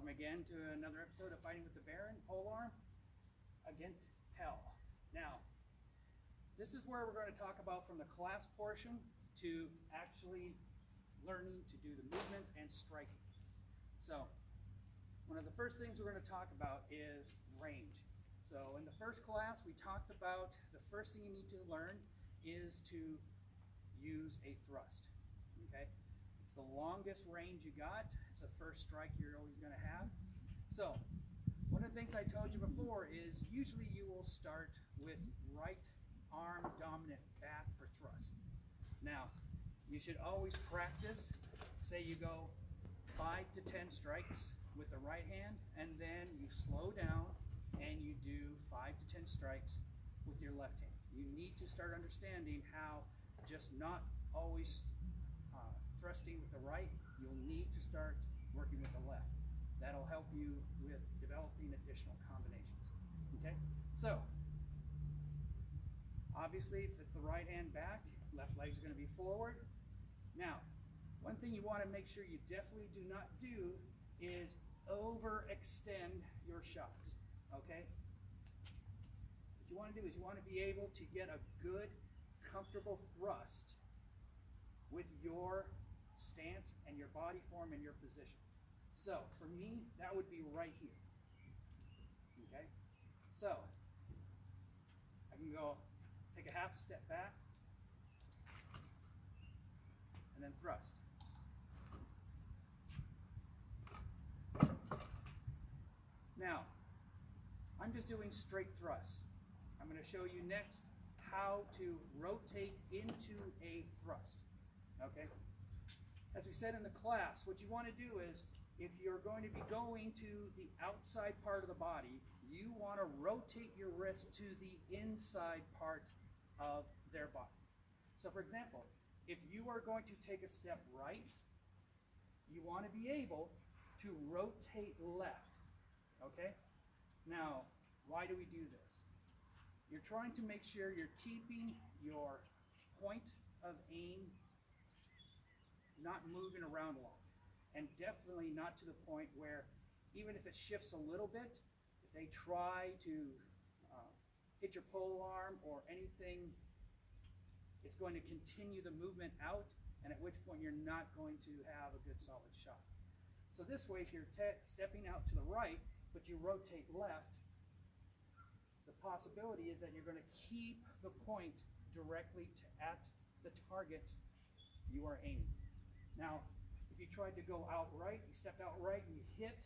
Welcome again to another episode of Fighting with the Baron, Polearm against Pell. Now, this is where we're going to talk about from the class portion to actually learning to do the movements and striking. So, one of the first things we're going to talk about is range. So in the first class, we talked about the first thing you need to learn is to use a thrust. Okay? It's the longest range you got. It's the first strike you're always going to have. So, one of the things I told you before is usually you will start with right arm dominant bat for thrust. Now, you should always practice. Say you go 5 to 10 strikes with the right hand, and then you slow down and you do 5 to 10 strikes with your left hand. You need to start understanding how just not always thrusting with the right, you'll need to start working with the left. That'll help you with developing additional combinations. Okay? So, obviously, if it's the right hand back, left leg's going to be forward. Now, one thing you want to make sure you definitely do not do is overextend your shots. Okay? What you want to do is you want to be able to get a good, comfortable thrust with your stance and your body form and your position. So, for me, that would be right here. Okay? So, I can go take a half a step back and then thrust. Now, I'm just doing straight thrusts. I'm going to show you next how to rotate into a thrust. Okay? As we said in the class, what you want to do is, if you're going to be going to the outside part of the body, you want to rotate your wrist to the inside part of their body. So for example, if you are going to take a step right, you want to be able to rotate left. Okay? Now, why do we do this? You're trying to make sure you're keeping your point of aim not moving around a lot. And definitely not to the point where, even if it shifts a little bit, if they try to hit your polearm or anything, it's going to continue the movement out, and at which point you're not going to have a good solid shot. So this way, if you're stepping out to the right, but you rotate left, the possibility is that you're going to keep the point directly at the target you are aiming. Now, if you tried to go out right, you stepped out right and you hit,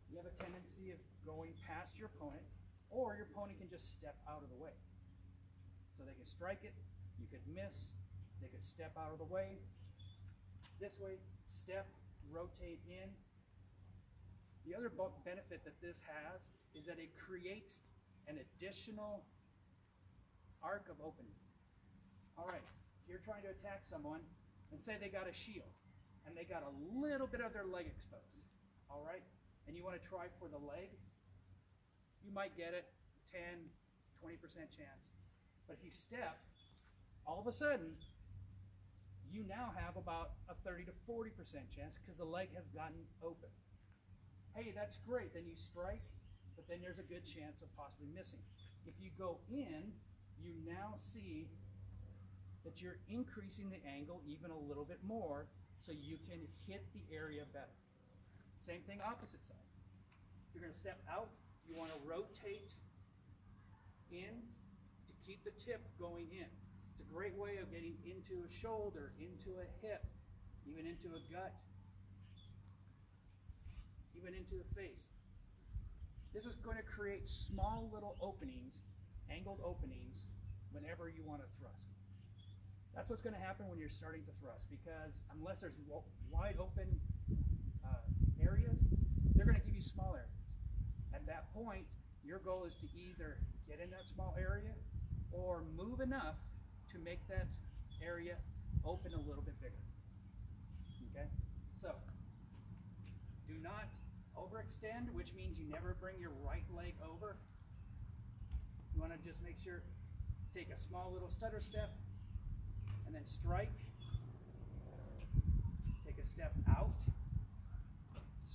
you have a tendency of going past your opponent, or your opponent can just step out of the way. So they can strike it, you could miss, they could step out of the way. This way, step, rotate in. The other benefit that this has is that it creates an additional arc of opening. All right, if you're trying to attack someone, and say they got a shield, and they got a little bit of their leg exposed, all right? And you want to try for the leg, you might get it, 10, 20% chance. But if you step, all of a sudden, you now have about a 30 to 40% chance because the leg has gotten open. Hey, that's great, then you strike, but then there's a good chance of possibly missing. If you go in, you now see that you're increasing the angle even a little bit more so you can hit the area better. Same thing opposite side. If you're going to step out, you want to rotate in to keep the tip going in. It's a great way of getting into a shoulder, into a hip, even into a gut, even into the face. This is going to create small little openings, angled openings, whenever you want to thrust. That's what's going to happen when you're starting to thrust, because unless there's wide open areas, they're going to give you small areas. At that point, your goal is to either get in that small area or move enough to make that area open a little bit bigger. Okay? So, do not overextend, which means you never bring your right leg over. You want to just make sure, take a small little stutter step, and then strike, take a step out,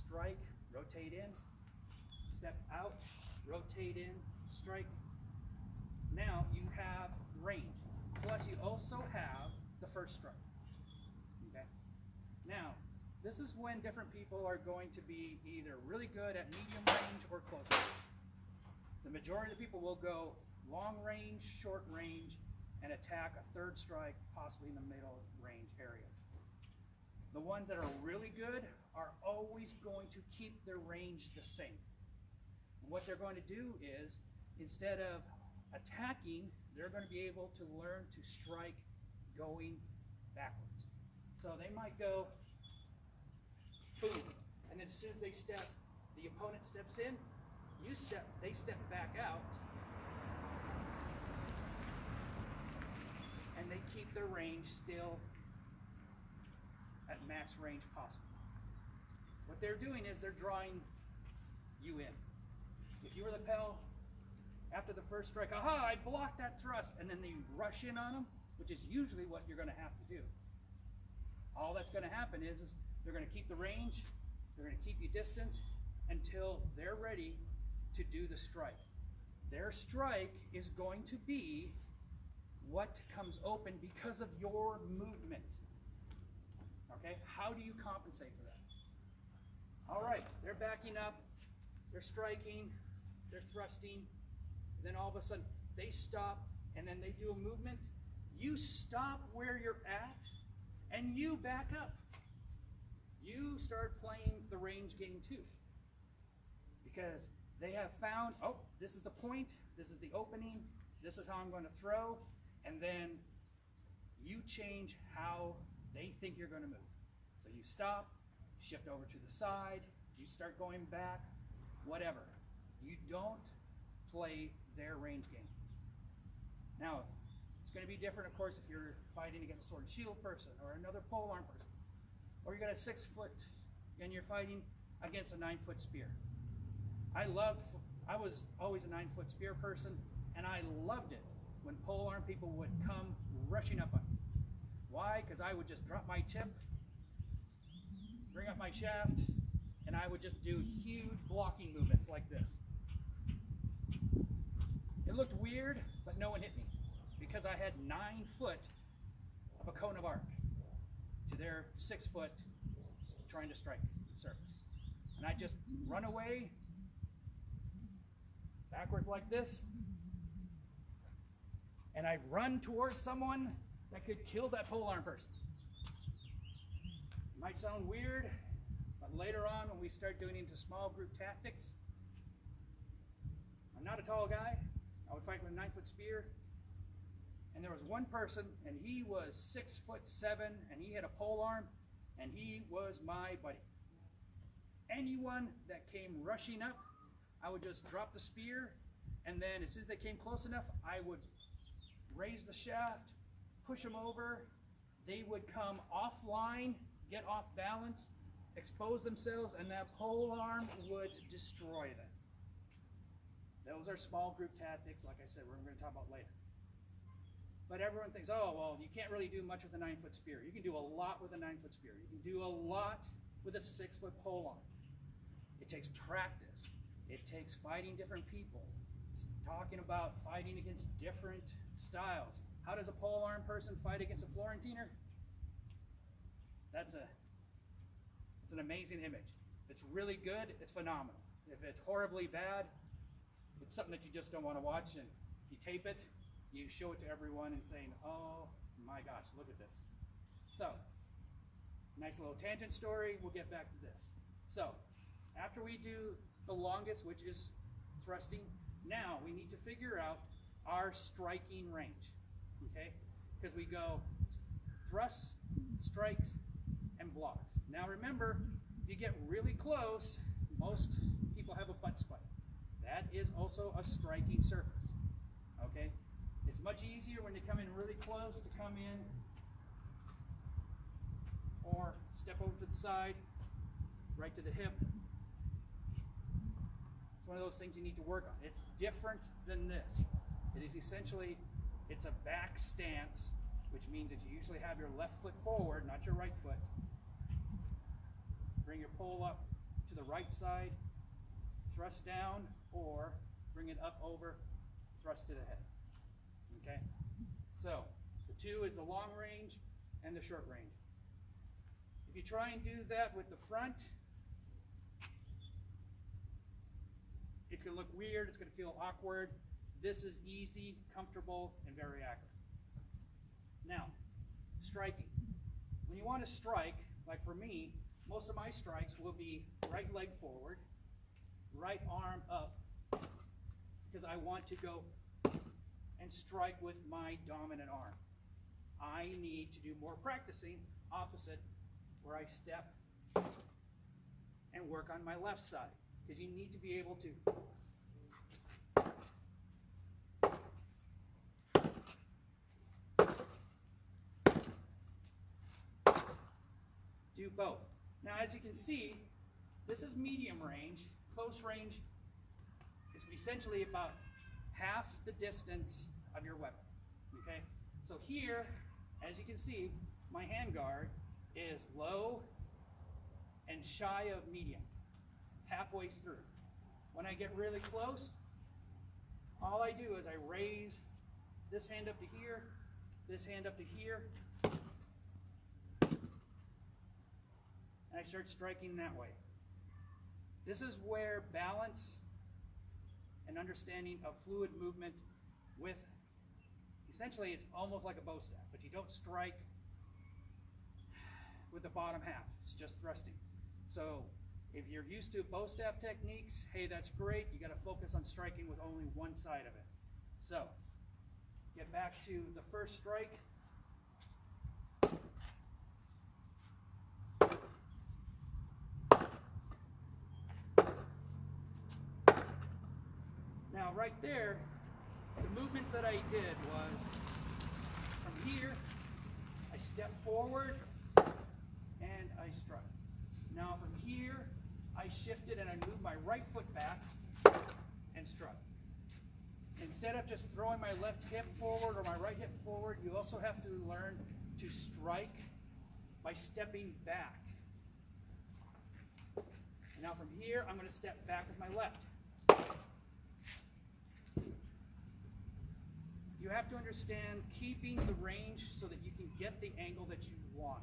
strike, rotate in, step out, rotate in, strike. Now you have range. Plus you also have the first strike. Okay. Now, this is when different people are going to be either really good at medium range or close range. The majority of the people will go long range, short range, and attack a third strike, possibly in the middle range area. The ones that are really good are always going to keep their range the same. And what they're going to do is, instead of attacking, they're going to be able to learn to strike going backwards. So they might go, boom, and then as soon as they step, the opponent steps in, they step back out, and they keep their range still at max range possible. What they're doing is they're drawing you in. If you were the Pell, after the first strike, aha, I blocked that thrust, and then they rush in on them, which is usually what you're going to have to do. All that's going to happen is they're going to keep the range, they're going to keep you distant until they're ready to do the strike. Their strike is going to be what comes open because of your movement. Okay, how do you compensate for that? All right, they're backing up, they're striking, they're thrusting, and then all of a sudden they stop, and then they do a movement. You stop where you're at, and you back up. You start playing the range game too, because they have found, oh, this is the point, this is the opening, this is how I'm going to throw, and then you change how they think you're going to move. So you stop, shift over to the side, you start going back, whatever. You don't play their range game. Now, it's going to be different, of course, if you're fighting against a sword and shield person or another polearm person, or you got a 6 foot and you're fighting against a 9 foot spear. I was always a 9 foot spear person, and I loved it when polearm people would come rushing up on me. Why? Because I would just drop my tip, bring up my shaft, and I would just do huge blocking movements like this. It looked weird, but no one hit me because I had 9 foot of a cone of arc to their 6 foot trying to strike surface. And I just run away backwards like this, and I run towards someone that could kill that polearm person. It might sound weird, but later on when we start doing into small group tactics, I'm not a tall guy. I would fight with a 9 foot spear, and there was one person, and he was 6'7", and he had a polearm, and he was my buddy. Anyone that came rushing up, I would just drop the spear, and then as soon as they came close enough, I would raise the shaft, push them over. They would come offline, get off balance, expose themselves, and that polearm would destroy them. Those are small group tactics, like I said, we're going to talk about later. But everyone thinks, oh, well, you can't really do much with a 9 foot spear. You can do a lot with a 9 foot spear. You can do a lot with a 6 foot polearm. It takes practice. It takes fighting different people. It's talking about fighting against different styles. How does a polearm person fight against a Florentiner? It's an amazing image. If it's really good, it's phenomenal. If it's horribly bad, it's something that you just don't want to watch. And if you tape it, you show it to everyone and saying, oh my gosh, look at this. So, nice little tangent story. We'll get back to this. So, after we do the longest, which is thrusting, now we need to figure out our striking range, okay? Because we go thrusts, strikes, and blocks. Now remember, if you get really close, most people have a butt spike. That is also a striking surface, okay? It's much easier when they come in really close to come in or step over to the side, right to the hip. It's one of those things you need to work on. It's different than this. It is essentially, it's a back stance, which means that you usually have your left foot forward, not your right foot. Bring your pole up to the right side, thrust down, or bring it up over, thrust to the head. Okay? So, the 2 is the long range and the short range. If you try and do that with the front, it's going to look weird, it's going to feel awkward. This is easy, comfortable, and very accurate. Now, striking. When you want to strike, like for me, most of my strikes will be right leg forward, right arm up, because I want to go and strike with my dominant arm. I need to do more practicing opposite, where I step and work on my left side, because you need to be able to do both. Now, as you can see, this is medium range. Close range is essentially about half the distance of your weapon. Okay? So here, as you can see, my handguard is low and shy of medium, halfway through. When I get really close, all I do is I raise this hand up to here, this hand up to here, and I start striking that way. This is where balance and understanding of fluid movement with, essentially it's almost like a bow staff, but you don't strike with the bottom half, it's just thrusting. So if you're used to bow staff techniques, hey, that's great. You got to focus on striking with only one side of it. So get back to the first strike. Now right there, the movements that I did was from here, I step forward and I struck. Now from here, I shifted and I moved my right foot back and struck. Instead of just throwing my left hip forward or my right hip forward, you also have to learn to strike by stepping back. Now from here, I'm going to step back with my left. You have to understand keeping the range so that you can get the angle that you want.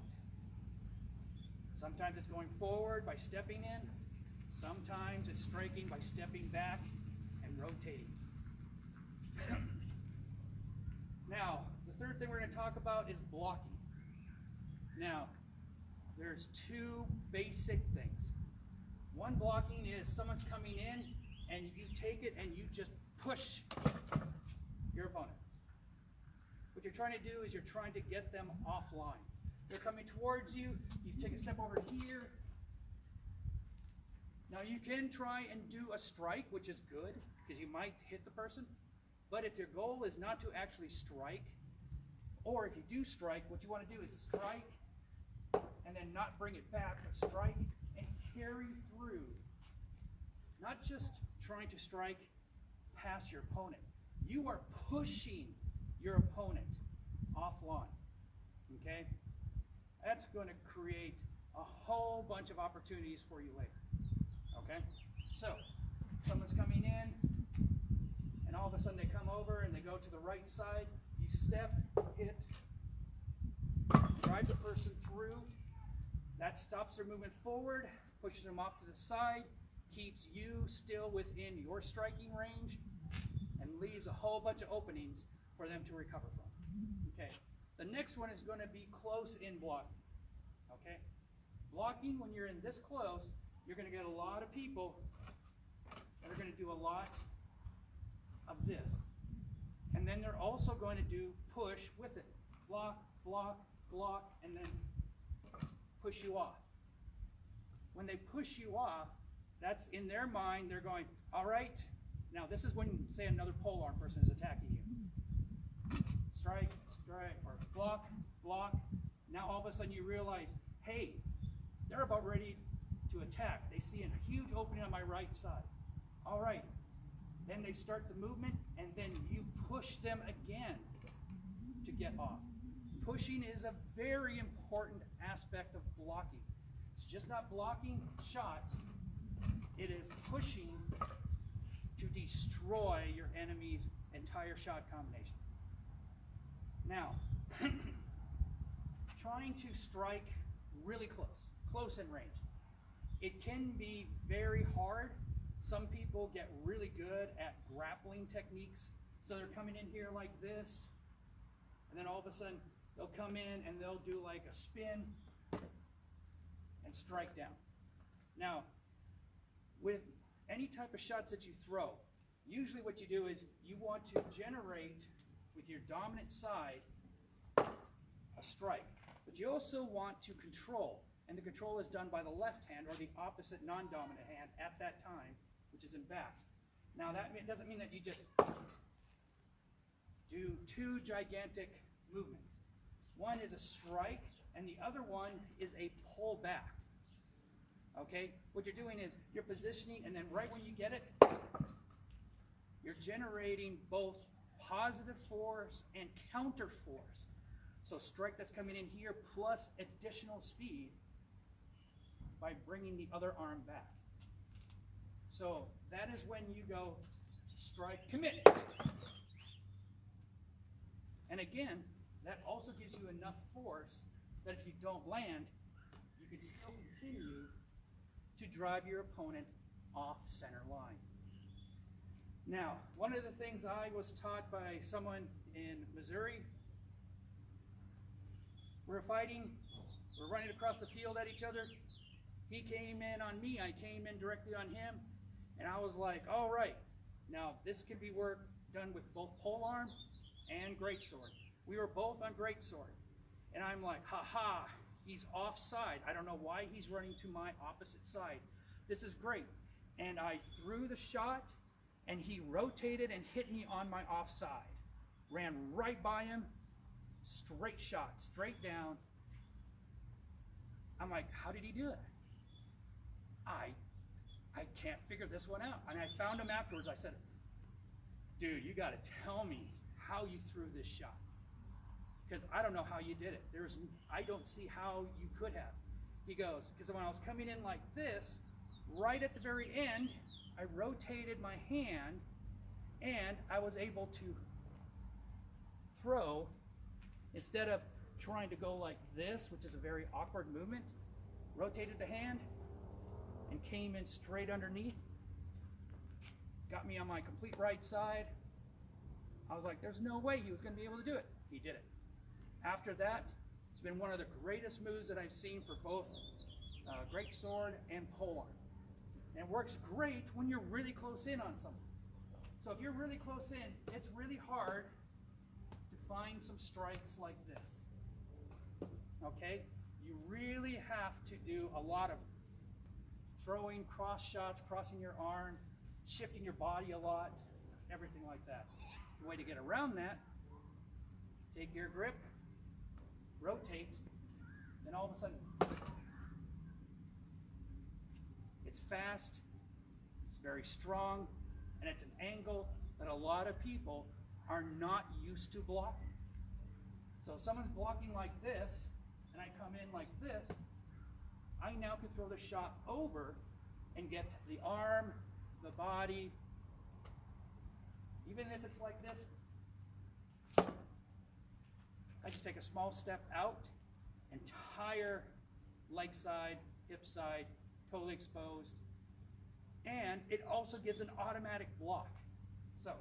Sometimes it's going forward by stepping in. Sometimes it's striking by stepping back and rotating. Now, the third thing we're going to talk about is blocking. Now, there's two basic things. One blocking is someone's coming in and you take it and you just push your opponent. What you're trying to do is you're trying to get them offline. They're coming towards you, you take a step over here. Now you can try and do a strike, which is good, because you might hit the person. But if your goal is not to actually strike, or if you do strike, what you want to do is strike and then not bring it back, but strike and carry through. Not just trying to strike past your opponent. You are pushing your opponent offline. Okay? That's going to create a whole bunch of opportunities for you later. Okay? So, someone's coming in, and all of a sudden they come over and they go to the right side. You step, hit, drive the person through. That stops their movement forward, pushes them off to the side, keeps you still within your striking range, and leaves a whole bunch of openings for them to recover from. Okay. The next one is going to be close-in blocking. Okay. Blocking, when you're in this close, you're going to get a lot of people that are going to do a lot of this. And then they're also going to do push with it. Block, block, block, and then push you off. When they push you off, that's in their mind, they're going, all right, now this is when, say, another polearm person is attacking you. Strike, strike, or block, block. Now all of a sudden you realize, hey, they're about ready to attack. They see a huge opening on my right side. All right. Then they start the movement, and then you push them again to get off. Pushing is a very important aspect of blocking. It's just not blocking shots, it is pushing to destroy your enemy's entire shot combination. Now, trying to strike really close in range. It can be very hard. Some people get really good at grappling techniques. So they're coming in here like this, and then all of a sudden they'll come in and they'll do like a spin and strike down. Now, with any type of shots that you throw, usually what you do is you want to generate with your dominant side a strike, but you also want to control, and the control is done by the left hand or the opposite non-dominant hand at that time, which is in back. Now that doesn't mean that you just do two gigantic movements. One is a strike, and the other one is a pull back. Okay? What you're doing is you're positioning, and then right when you get it, you're generating both positive force and counter force. So strike that's coming in here plus additional speed by bringing the other arm back. So that is when you go strike, commit. And again, that also gives you enough force that if you don't land, you can still continue to drive your opponent off center line. Now, one of the things I was taught by someone in Missouri, we're fighting, we're running across the field at each other. He came in on me, I came in directly on him, and I was like, all right, now this can be done with both polearm and greatsword. We were both on greatsword, and I'm like, ha, he's offside. I don't know why he's running to my opposite side. This is great. And I threw the shot, and he rotated and hit me on my offside. Ran right by him, straight shot, straight down. I'm like, how did he do it? I can't figure this one out. And I found him afterwards. I said, dude, you got to tell me how you threw this shot, because I don't know how you did it. I don't see how you could have. He goes, because when I was coming in like this, right at the very end, I rotated my hand and I was able to throw, instead of trying to go like this, which is a very awkward movement, rotated the hand and came in straight underneath, got me on my complete right side. I was like, there's no way he was going to be able to do it. He did it. After that, it's been one of the greatest moves that I've seen for both greatsword and polearm. And it works great when you're really close in on something. So if you're really close in, it's really hard to find some strikes like this. Okay? You really have to do a lot of throwing cross shots, crossing your arm, shifting your body a lot, everything like that. The way to get around that, take your grip, rotate, then all of a sudden, it's fast, it's very strong, and it's an angle that a lot of people are not used to blocking. So if someone's blocking like this, and I come in like this, I now can throw the shot over and get the arm, the body, even if it's like this, I just take a small step out, entire leg side, hip side, totally exposed, and it also gives an automatic block. So,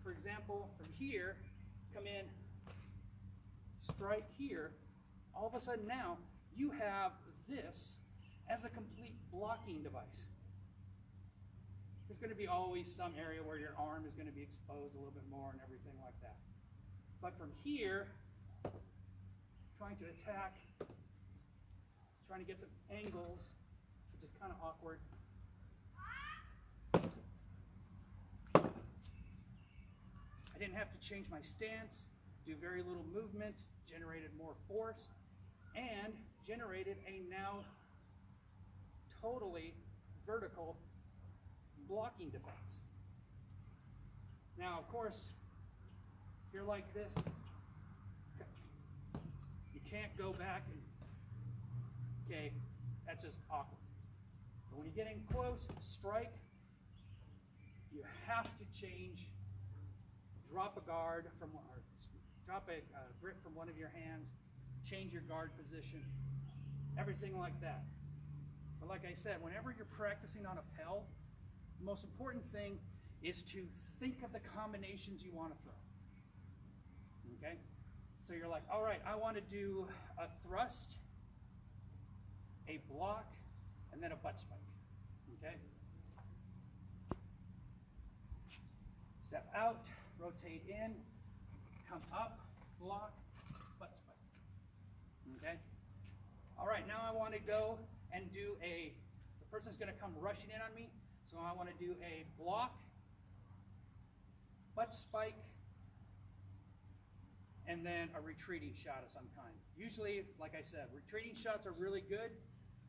for example, from here, come in, strike here, all of a sudden now you have this as a complete blocking device. There's going to be always some area where your arm is going to be exposed a little bit more and everything like that. But from here, trying to attack, trying to get some angles, which is kind of awkward. I didn't have to change my stance, do very little movement, generated more force, and generated a now totally vertical blocking defense. Now, of course, if you're like this, you can't go back and, okay, that's just awkward. When you get in close, strike, you have to change, drop a guard from, or drop a grip from one of your hands, change your guard position, everything like that. But like I said, whenever you're practicing on a Pell, the most important thing is to think of the combinations you want to throw. Okay? So you're like, all right, I want to do a thrust, a block, and then a butt spike. Okay? Step out, rotate in, come up, block, butt spike. Okay? All right, now I want to go and do the person's going to come rushing in on me, so I want to do a block, butt spike, and then a retreating shot of some kind. Usually, like I said, retreating shots are really good,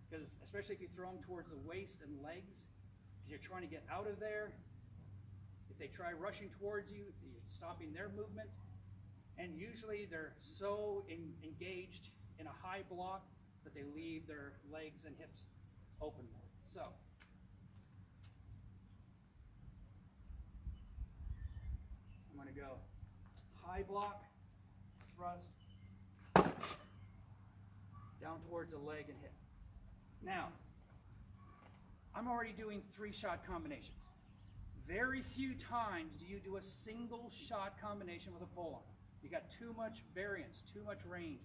because especially if you throw them towards the waist and legs, because you're trying to get out of there. If they try rushing towards you, you're stopping their movement. And usually they're so engaged in a high block that they leave their legs and hips open more. So, I'm going to go high block, thrust, down towards the leg and hip. Now, I'm already doing 3-shot combinations. Very few times do you do a single shot combination with a polearm. You got too much variance, too much range,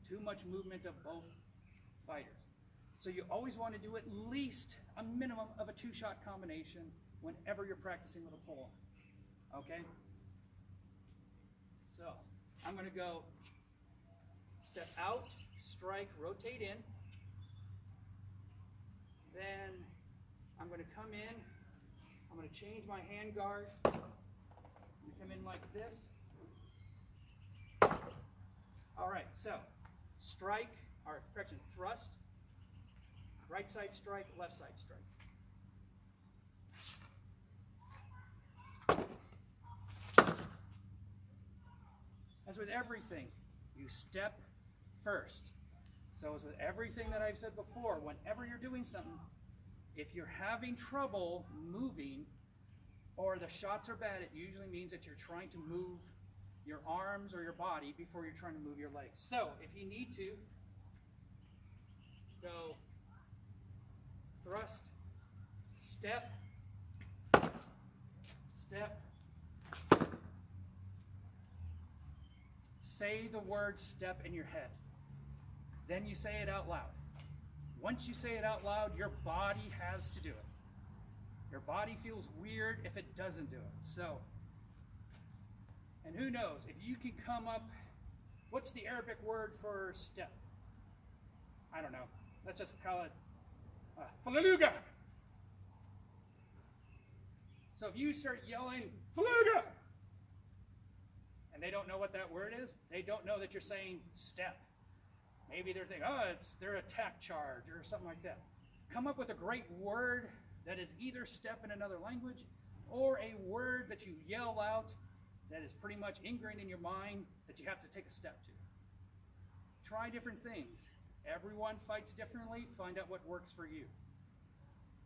too much movement of both fighters. So you always want to do at least a minimum of a 2-shot combination whenever you're practicing with a polearm. Okay? So I'm going to go step out, strike, rotate in. Then I'm going to come in. I'm going to change my hand guard. I'm going to come in like this. All right, so strike, or correction, thrust, right side strike, left side strike. As with everything, you step first. So as with everything that I've said before, whenever you're doing something, if you're having trouble moving or the shots are bad, it usually means that you're trying to move your arms or your body before you're trying to move your legs. So if you need to, go thrust, step, step. Say the word step in your head. Then you say it out loud. Once you say it out loud, your body has to do it. Your body feels weird if it doesn't do it. So, and who knows, if you can come up, what's the Arabic word for step? I don't know. Let's just call it faluga. So if you start yelling, faluga, and they don't know what that word is, they don't know that you're saying step. Maybe they're thinking, oh, it's their attack charge or something like that. Come up with a great word that is either step in another language or a word that you yell out that is pretty much ingrained in your mind that you have to take a step to. Try different things. Everyone fights differently. Find out what works for you.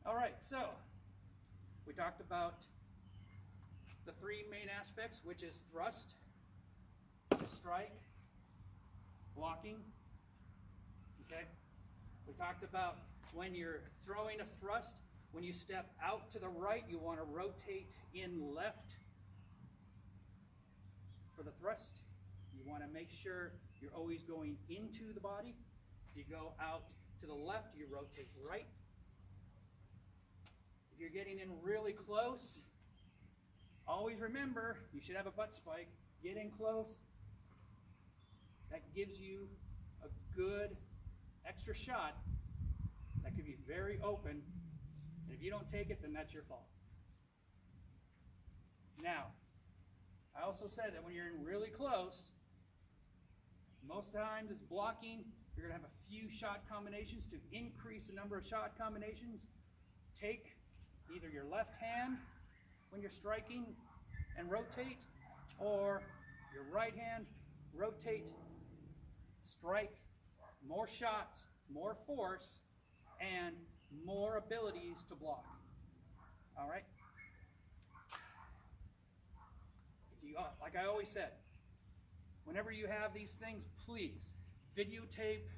All right, so we talked about the 3 main aspects, which is thrust, strike, blocking. Okay? We talked about when you're throwing a thrust, when you step out to the right, you want to rotate in left for the thrust. You want to make sure you're always going into the body. If you go out to the left, you rotate right. If you're getting in really close, always remember, you should have a butt spike. Get in close. That gives you a good extra shot that could be very open, and if you don't take it, then that's your fault. Now, I also said that when you're in really close, most times it's blocking. You're going to have a few shot combinations. To increase the number of shot combinations, take either your left hand when you're striking and rotate, or your right hand, rotate, strike, more shots, more force, and more abilities to block. All right? If you, like I always said, whenever you have these things, please videotape.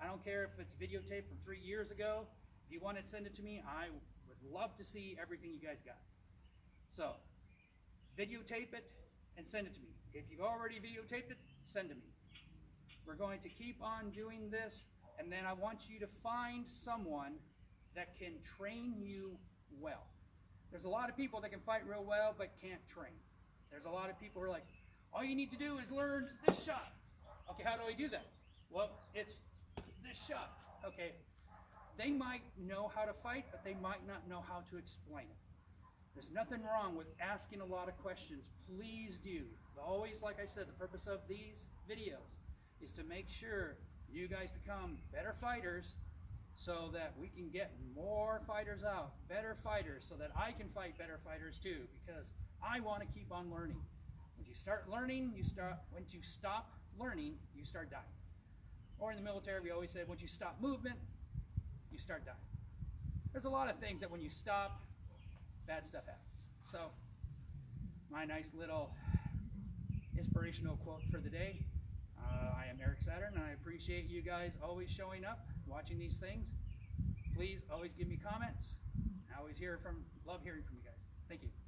I don't care if it's videotape from 3 years ago. If you want to send it to me, I would love to see everything you guys got. So, videotape it and send it to me. If you've already videotaped it, send it to me. We're going to keep on doing this, and then I want you to find someone that can train you well. There's a lot of people that can fight real well but can't train. There's a lot of people who are like, all you need to do is learn this shot. Okay, how do I do that? Well, it's this shot. Okay, they might know how to fight, but they might not know how to explain it. There's nothing wrong with asking a lot of questions. Please do. Always, like I said, the purpose of these videos is to make sure you guys become better fighters so that we can get more fighters out, better fighters, so that I can fight better fighters too, because I want to keep on learning. When you start learning, once you stop learning, you start dying. Or in the military, we always said, once you stop movement, you start dying. There's a lot of things that when you stop, bad stuff happens. So, my nice little inspirational quote for the day. I am Eric Saturn, and I appreciate you guys always showing up, watching these things. Please always give me comments. I always love hearing from you guys. Thank you.